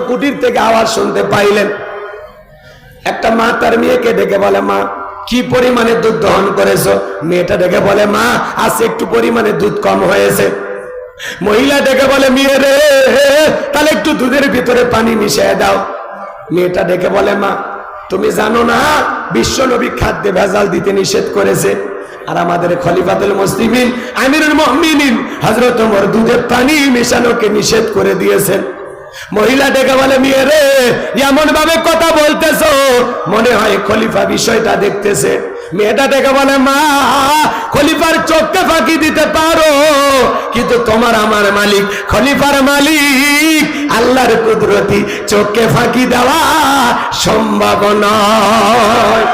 কুটির থেকে আওয়াজ শুনতে পাইলেন। একটা মা তার মেয়েকে ডেকে বলে, মা কি পরিমাণে দুধ দহন করেছো? মেয়েটা ডেকে বলে, মা আজ একটু পরিমাণে দুধ কম হয়েছে। মহিলা ডেকে বলে, মেয়ে রে তাহলে একটু দুধের ভিতরে পানি মিশিয়ে দাও। মেয়েটা ডেকে বলে, মা তুমি জানো না বিশ্ব নবী খাদ্যে ভেজাল দিতে নিষেধ করেছে, আর আমাদের খলিফাতুল মুসলিমিন আমিরুল মুমিনিন হযরত ওমর দুধে পানি মেশানোকে নিষেধ করে দিয়েছেন। মহিলা ডেকে বলে, মেয়ে রে এমন ভাবে কথা বলতেছো মনে হয় খলিফা বিষয়টা দেখতেছে। মেয়েটা ডেকে বলে, মা খলিফার চোখকে ফাঁকি দিতে পারো, কিন্তু তোমার আমার মালিক খলিফার মালিক আল্লাহর কুদরতি চোখকে ফাঁকি দেওয়া সম্ভব নয়।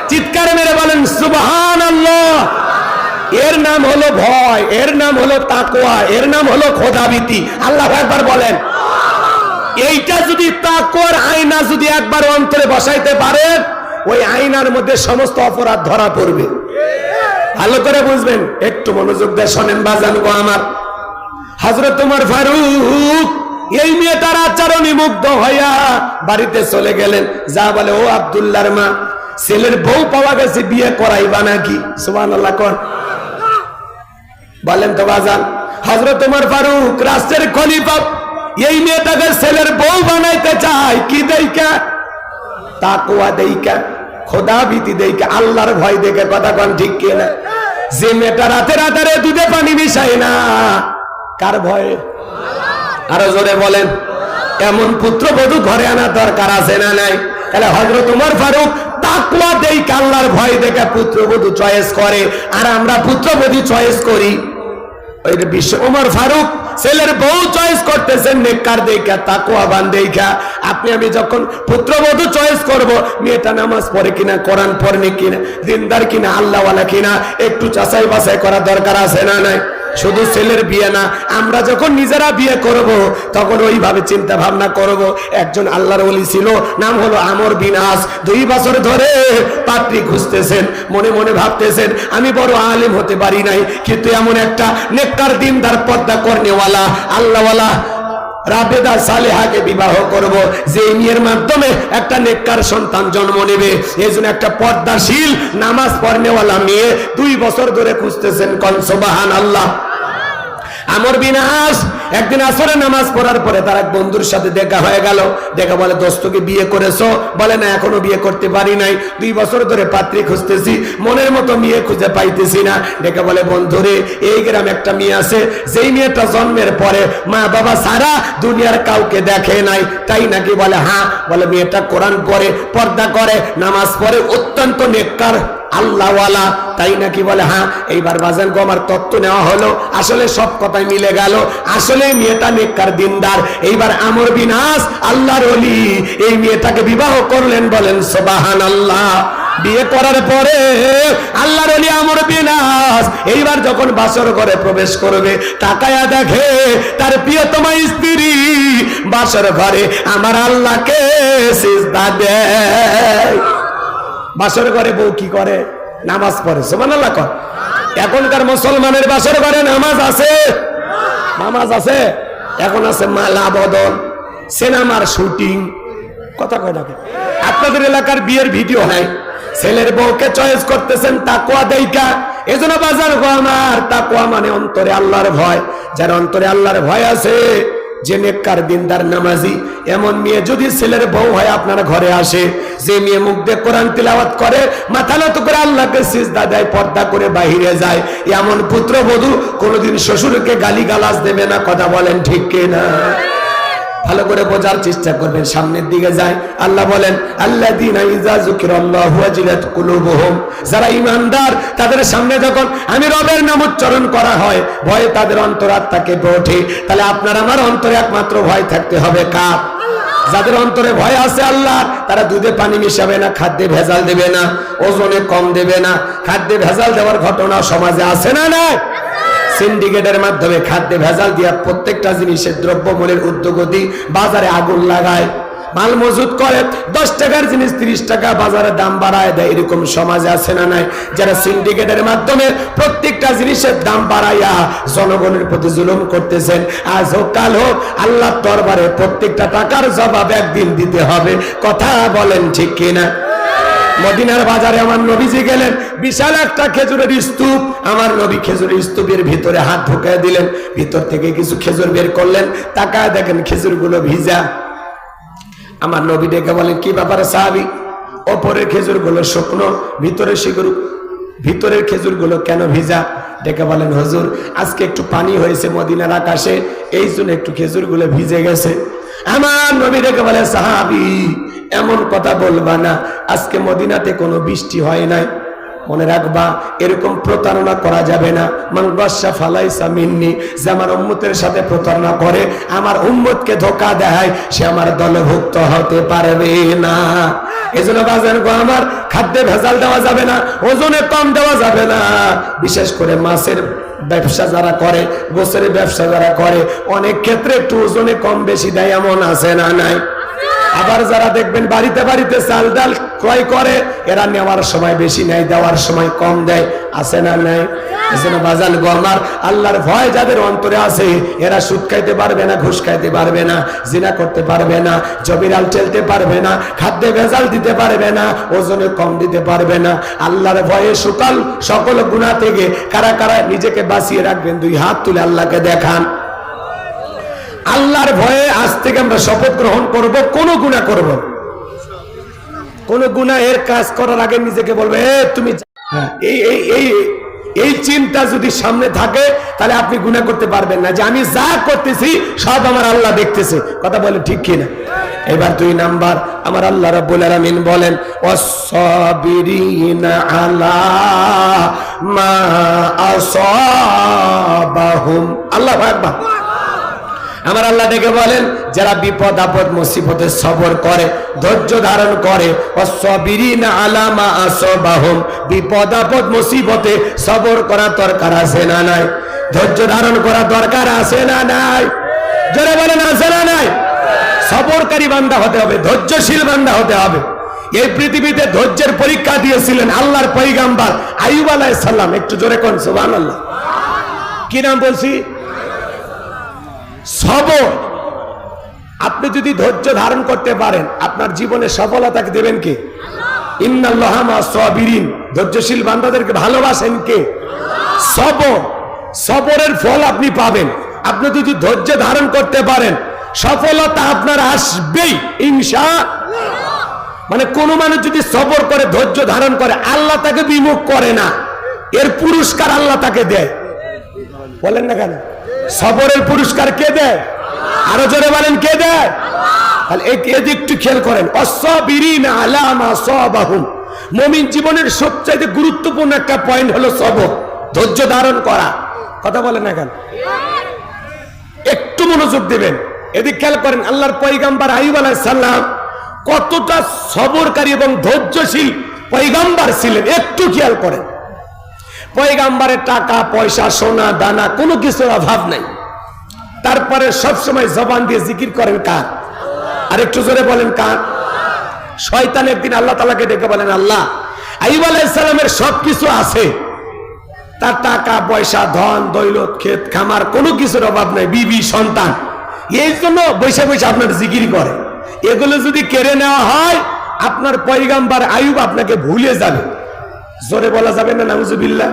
চিৎকার মেরে বলেন সুবহানাল্লাহ। এর নাম হলো ভয়, এর নাম হলো তাকওয়া, এর নাম হলো খোদাভীতি। আল্লাহু আকবার বলেন। এইটা যদি তাকওয়ার আয়না যদি একবার অন্তরে বসাইতে পারেন, ওই আয়নার মধ্যে সমস্ত অপরাধ ধরা পড়বে। ভালো করে বুঝবেন, একটু মনোযোগ দিয়ে শোনেন বাজান গো আমার। হযরত ওমর ফারুক এই মেয়েটার আচরণে মুগ্ধ হইয়া বাড়িতে চলে গেলেন। যা বলে, ও আব্দুল্লাহর মা ছেলের বউ পাওয়া গেছে, বিয়ে করাইবা নাকি? সুবহানাল্লাহ কোন বলেন তো বাজান। হযরত ওমর ফারুক রাষ্ট্রের খলিফা এই মেয়েটাকে ছেলের বউ বানাইতে চায় কি দেইকা? তাকওয়া দেইকা, খোদাভীতি দেইকা, আল্লাহর ভয় দেখে। কথা কোন ঠিক কি না? যে মেয়েটা রাতে রাতে দুধে পানি মিশায় না, কার ভয়ে? আরো জোরে বলেন। এমন পুত্রবধূ ঘরে আনা দরকার আছে না নাই? তাহলে হযরত ওমর ফারুক তাকওয়া দেইকা, আল্লাহর ভয় দেখে পুত্রবধূ চয়েস করে, আর আমরা পুত্রবধূ চয়েস করি ওই বিশ্ব। ওমর ফারুক ছেলের বউ চয়েস করতেছেন নেককার দেখা, তাকওয়াবান দেখা। আপনি আমি যখন পুত্রবধূ চয়েস করব, মেয়েটা নামাজ পড়ে কিনা, কোরআন পড়ে কিনা, দিনদার কিনা, আল্লাহওয়ালা কিনা, একটু যাচাই বাছাই করা দরকার আছে না নাই? শুধু ছেলের বিয়ে না, আমরা যখন নিজেরা বিয়ে করব তখন ওইভাবে চিন্তা ভাবনা করব। একজন আল্লাহর ওলি ছিল, নাম হলো আমর বিন আস। 2 বছর ধরে পাত্রী খুঁজতেছেন, মনে মনে ভাবতেছেন আমি বড় আলেম হতে পারি নাই, কিন্তু এমন একটা নেককার দিনদার পর্দা করনেওয়ালা আল্লাহওয়ালা রাবেদা সালেহাকে বিবাহ করব, যে মেয়ের মাধ্যমে একটা নেককার সন্তান জন্ম নেবে। এই জন্য একটা পর্দাশীল নামাজ পড়নেওয়ালা মেয়ে 2 বছর ধরে খুঁজতেছেন। কোন সুবহানাল্লাহ। আমর বিন আস একদিন আসরে নামাজ পড়ার পরে তার এক বন্ধুর সাথে দেখা হয়ে গেল। দেখা বলে, দোস্তকে বিয়ে করেছো? বলে, না এখনো বিয়ে করতে পারি নাই, 2 বছর ধরে পাত্রী খুঁজতেছি, মনের মতো মেয়ে খুঁজে পাইতেছি না। দেখা বলে, বন্ধুরে এই গ্রামে একটা মেয়ে আছে, যেই মেয়েটা জন্মের পরে মা বাবা সারা দুনিয়ার কাউকে দেখে নাই, তাই নাকি? বলে, হ্যাঁ। বলে, মেয়েটা কোরআন পড়ে, পর্দা করে, নামাজ পড়ে, অত্যন্ত নেককার আল্লাহওয়ালা, তাই নাকি? বলে, হ্যাঁ। এইবার বাজান গো আমার তত্ত্ব নেওয়া হলো, আসলে সব কথাই মিলে গেল, আসলে মেয়েটা নেককার দিনদার। এইবার আমর বিন আস আল্লাহর ওলি এই মেয়েটাকে বিবাহ করলেন। বলেন সুবহানাল্লাহ। বিয়ে করার পরে আল্লাহর ওলি আমর বিন আস এইবার যখন বাসর ঘরে প্রবেশ করবে, তাকায়া দেখে তার প্রিয়তমা স্ত্রী বাসর ঘরে আমার আল্লাহকে সিজদা দেয়। বাসর ঘরে বউ কি করে? নামাজ পড়ে। সুবহানাল্লাহ কর। এখনকার মুসলমানের বাসর ঘরে নামাজ আছে? নামাজ আছে? এখন আছে মালা বদল, সিনেমার শুটিং। কথা কয় না? আপনাদের এলাকার বিয়ের ভিডিও নাই, ছেলের বউকে চয়েস করতেছেন তাকওয়া দেইকা। এজন্য বাজার গো আমার, তাকওয়া মানে অন্তরে আল্লাহর ভয়। যার অন্তরে আল্লাহর ভয় আছে, যে নেককার দিনদার নামাজি, এমন মেয়ে যদি ছেলের বউ হয় আপনার ঘরে আসে, যে মেয়ে মুখ দিয়ে কোরআন তিলাওয়াত করে, মাথা নত করে আল্লাহকে সিজদা দেয়, পর্দা করে বাহিরে যায়, এমন পুত্রবধূ কোনোদিন শ্বশুরকে গালিগালাজ দেবে না। কথা বলেন ঠিক কিনা? ভালো করে বোঝার চেষ্টা করবেন। সামনের দিকে যায়, আল্লাহ বলেন, আল্লাযীনা ইযা যুকিরাল্লাহু ওয়াজিলাত কুলুবুহুম, যারা ঈমানদার তাদের সামনে যখন আমি রবের নাম উচ্চারণ করা হয়, ভয়ে তাদের অন্তরাত্মা কেঁপে ওঠে। তাহলে আপনার আমার অন্তরে একমাত্র ভয় থাকতে হবে কার? যাদের অন্তরে ভয় আছে আল্লাহ, তারা দুধে পানি মিশাবে না, খাদ্যে ভেজাল দেবে না, ওজনে কম দেবে না। খাদ্যে ভেজাল দেওয়ার ঘটনা সমাজে আছে না নাই? সিন্ডিকেটের মাধ্যমে খাদ্যে ভেজাল দিয়া প্রত্যেকটা জিনিসের দ্রব্যমূল্যের ঊর্ধ্বগতি, বাজারে আগুন লাগায়। মাল মজুত করে, 10 টাকার জিনিস 30 টাকা বাজারে দাম বাড়ায় দেয়। এরকম সমাজে আছে না নাই? যারা সিন্ডিকেটের মাধ্যমে প্রত্যেকটা জিনিসের দাম বাড়াইয়া জনগণের প্রতি জুলুম করতেছেন, আজ হোক কাল হোক আল্লাহর দরবারে প্রত্যেকটা টাকার জবাব একদিন দিতে হবে। কথা বলেন ঠিক কিনা? মদিনার বাজারে আমার নবীজি গেলেন, বিশাল একটা খেজুরের স্তূপ। আমার নবী খেজুরের স্তূপের ভিতরে হাত ঢুকিয়ে দিলেন, ভিতর থেকে কিছু খেজুর বের করলেন, তাকায় দেখেন খেজুরগুলো ভিজা। আমার নবী ডেকে বলেন, কি ব্যাপারে সাহাবী? ওপরের খেজুরগুলো শুকনো, ভিতরের খেজুরগুলো কেন ভিজা? ডেকে বলেন, হুজুর আজকে একটু পানি হয়েছে মদিনার আকাশে, এই জন্য একটু খেজুরগুলো ভিজে গেছে। আমার নবী ডেকে বলে, সাহাবী এমন কথা বলবা না, আজকে মদিনাতে কোনো বৃষ্টি হয় নাই। মনে রাখবা, এরকম প্রতারণা করা যাবে না। মান গাশা ফালাইসা মিন্নি, যে আমার উম্মতের সাথে প্রতারণা করে, আমার উম্মতকে ধোঁকা দেয়, সে আমার দলভুক্ত হতে পারবে না। এজন্য বাজার গো আমার খাদ্যে ভেজাল দেওয়া যাবে না, ওজনে কম দেওয়া যাবে না। বিশেষ করে মাছের ব্যবসা যারা করে, গোছের ব্যবসা যারা করে, অনেক ক্ষেত্রে একটু ওজনে কম বেশি দেয়, এমন আছে না নাই? আবার যারা দেখবেন বাড়িতে বাড়িতে চাল ডাল ক্রয় করে, এরা নেওয়ার সময় বেশি নেয়, দেওয়ার সময় কম দেয়, আছে না নাই? এজন্য বাজান গো আমার, আল্লাহর ভয় যাদের অন্তরে আছে, এরা সুদ খাইতে পারবে না, ঘুষ খাইতে পারবে না, জিনা করতে পারবে না, জবিরাল ঠেলতে পারবে না, খাদ্যে ভেজাল দিতে পারবে না, ওজনে কম দিতে পারবে না। আল্লাহর ভয়ে সকল গুনাহ থেকে কারা কারা নিজেকে বাঁচিয়ে রাখবেন? 2 হাত তুলে আল্লাহকে দেখান। আল্লাহর ভয়ে আজ থেকে আমরা শপথ গ্রহণ করব, কোন গুনাহ করব, কোন গুনাহের কাজ করার আগে নিজেকে বলবে, তুমি এই চিন্তা যদি সামনে থাকে, তাহলে আপনি গুনাহ করতে পারবেন না, যে আমি যা করতেছি সব আমার আল্লাহ দেখতেছে। কথা বলে ঠিক কিনা? এবার 2 নাম্বার, আমার আল্লাহ রাব্বুল আলামিন বলেন, ওয়াস-সাবিরিনা আলা মা আসাবাহুম। আল্লাহু আকবার। আমার আল্লাহ ডেকে বলেন, যারা বিপদ আপদ মুসিবতে সবর করে, ধৈর্য ধারণ করে, ওয়াস-সাবিরিনা আলা মা আসাবাহুম, বিপদ আপদ মুসিবতে সবর করা দরকার আছে না নাই? ধৈর্য ধারণ করা দরকার আছে না নাই? যারা বলেন আছে না নাই? সবরকারী বান্দা হতে হবে, ধৈর্যশীল বান্দা হতে হবে। এই পৃথিবীতে ধৈর্যের পরীক্ষা দিয়েছিলেন আল্লাহর পয়গম্বর আইয়ুব আলাইহিস সালাম। একটু জোরে কোন সুবহানাল্লাহ। কি নাম বলছি? সবর। আপনি যদি ধৈর্য ধারণ করতে পারেন, আপনার জীবনে সফলতা দেবেন কে? ইন্নাল্লাহা মা'আস-সাবিরিন। ধৈর্যশীল বান্দাদেরকে ভালোবাসেন কে? সবর। সবরের ফল আপনি পাবেন। আপনি যদি ধৈর্য ধারণ করতে পারেন, সফলতা আপনার আসবেই ইনশাআল্লাহ। মানে কোন মানুষ যদি সবর করে, ধৈর্য ধারণ করে, আল্লাহ তাকে বিমুখ করে না, এর পুরস্কার আল্লাহ তাকে দেয়। বলেন না কেন? সবরের পুরস্কার কে দেয়? আরো জোরে বলেন, কে দেয়? তাহলে একটু খেয়াল করেন, ওয়াস-সাবিরিনা আলা মা আসাবাহুম। মুমিন জীবনের সবচেয়ে গুরুত্বপূর্ণ একটা পয়েন্ট হলো সবর, ধৈর্য ধারণ করা। কথা বলেন না কেন? একটু মনোযোগ দিবেন, এদিকে খেয়াল করেন। আল্লাহর পয়গম্বর আইয়ুব আলাইহিস সালাম কতটা সবরকারী এবং ধৈর্যশীল পয়গম্বর ছিলেন, একটু খেয়াল করেন। পয়গম্বরের টাকা পয়সা সোনা দানা কোনো কিছুর অভাব নাই, তারপরে সবসময় জবান দিয়ে জিকির করেন কার? আর একটু জোরে বলেন কার? শয়তান একদিন আল্লাহ তাআলাকে ডেকে বলেন, আল্লাহ আইয়ুব আলাইহিস সালামের সবকিছু আছে, তার টাকা পয়সা ধন দৌলত ক্ষেত খামার কোনো কিছুর অভাব নাই, বিবি সন্তান, এই জন্য বৈশা বৈশা আপনার জিকির করে। এগুলো যদি কেড়ে নেওয়া হয়, আপনার পয়গম্বর আইয়ুব আপনাকে ভুলে যাবে। জোরে বলা যাবে না নাউজুবিল্লাহ?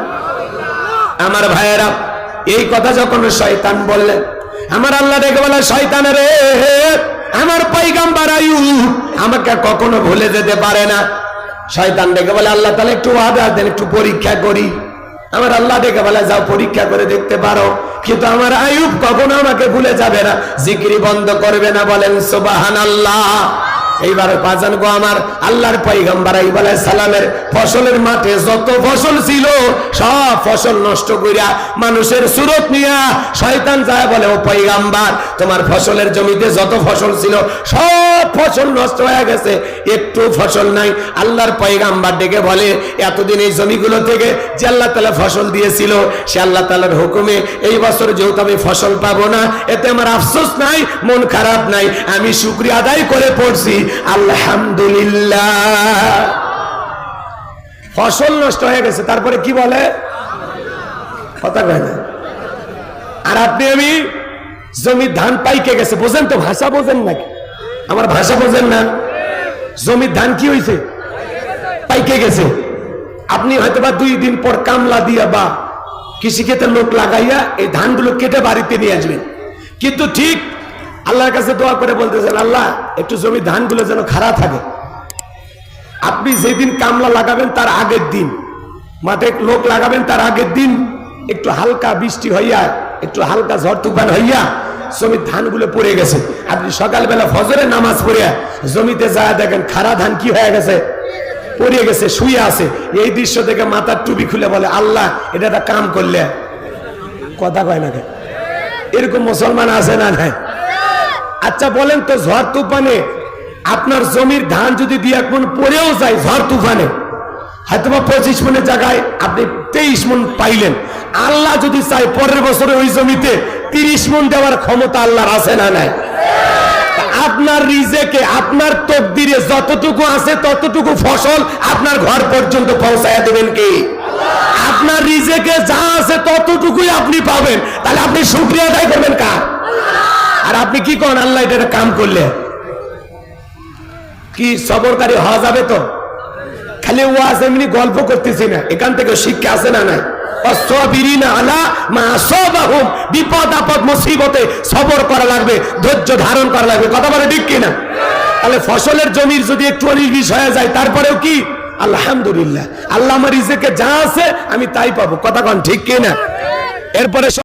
আমার ভাইয়েরা, এই কথা যখন শয়তান বললেন, আমার আল্লাহ ডেকে বলে, শয়তান রে, আমার পয়গম্বর আইয়ুব আমাকে কখনো ভুলে যেতে পারে না। শয়তান ডেকে বলে, আল্লাহ তাহলে একটু ওয়াদা দেন, একটু পরীক্ষা করি। আমার আল্লাহ ডেকে বলে, যাও পরীক্ষা করে দেখতে পারো, কিন্তু আমার আইয়ুব কখনো আমাকে ভুলে যাবে না, জিকিরি বন্ধ করবে না। বলেন সুবহানাল্লাহ। এইবার বাজান গো আমার, আল্লাহর পয়গম্বর আইয়ুব আলাইহিস সালামের ফসলের মাঠে যত ফসল ছিল, সব ফসল নষ্ট কইরা মানুষের সুরত নিয়া শয়তান যায় বলে, ও পয়গম্বর, তোমার ফসলের জমিতে যত ফসল ছিল সব সব ফসল নষ্ট হয়ে গেছে, একটু ফসল নাই। আল্লাহর পয়গাম্বার ডেকে বলে, এতদিন এই জমিগুলো থেকে যে আল্লাহ তাআলা ফসল দিয়েছিল, সে আল্লাহ তাআলার হুকুমে এই বছর যেহেতু আমি ফসল পাবো না, এতে আমার আফসোস নাই, মন খারাপ নাই, আমি শুকরিয়া আদায় করে পড়ছি আলহামদুলিল্লাহ। ফসল নষ্ট হয়ে গেছে, তারপরে কি বলে? কথা কয় না। আর আপনি আমি জমির ধান পাইকে গেছে, বোঝেন তো? ভাষা বোঝেন নাকি? আমার ভাষা বোঝেন না? জমির ধান কি হয়েছে? পাইকে গেছে। আপনি হয়তো বা 2 দিন পর কামলা দিয়া বা কৃষিক্ষেত্রে লোক লাগাইয়া এই ধানগুলো কেটে বাড়িতে নিয়ে আসবেন, কিন্তু ঠিক আল্লাহর কাছে দোয়া করে বলতেছেন, আল্লাহ একটু জমির ধানগুলো যেন খারাপ থাকে। আপনি যেদিন কামলা লাগাবেন তার আগের দিন, মাঠে লোক লাগাবেন তার আগের দিন একটু হালকা বৃষ্টি হইয়া, একটু হালকা ঝড় তুফান হইয়া জমির ধানগুলো পড়ে গেছে। আপনি সকালবেলা ফজরের নামাজ পড়িয়া জমিতে যায় দেখেন খারা ধান কি হয়ে গেছে? পড়ে গেছে, শুয়ে আছে। এই দৃশ্য দেখে মাথার টুপি খুলে বলে, আল্লাহ এটা একটা কাম করলে। কথা কয় না? এরকম মুসলমান আছে না নাই? আচ্ছা বলেন তো, ঝড় তুফানে আপনার জমির ধান যদি 2-1 মণ পড়েও যায় ঝড় তুফানে, হয়তো 25 মণের জায়গায় আপনি 23 মণ পাইলেন, আল্লাহ যদি চাই পরের বছরে ওই জমিতে 30 মণ দেওয়ার ক্ষমতা আল্লাহর আছে না নাই? আপনার রিজেকে, আপনার তকদিরে যতটুকু আছে ততটুকু ফসল আপনার ঘর পর্যন্ত পৌঁছায় দেবেন কি? আপনার রিজেকে যা আছে ততটুকুই আপনি পাবেন। তাহলে আপনি শুকরিয়া আদায় করবেন কার? আর আপনি কি করেন? আল্লাহ এটা কাম করলে কি সবরকারী হওয়া যাবে? তো খালি ওয়াজ এমনি গল্প করতেছি না, এখান থেকে শিক্ষা আছে না নাই? বিপদ আপদ মুসিবতে সবর করা লাগবে, ধৈর্য ধারণ করা লাগবে। কথা বলে ঠিক কিনা? তাহলে ফসলের জমির যদি একটু 19-20 হয়ে যায়, তারপরেও কি আলহামদুলিল্লাহ, আল্লাহ আমার রিজেকে যা আছে আমি তাই পাবো। কথা কন ঠিক কিনা? এরপরে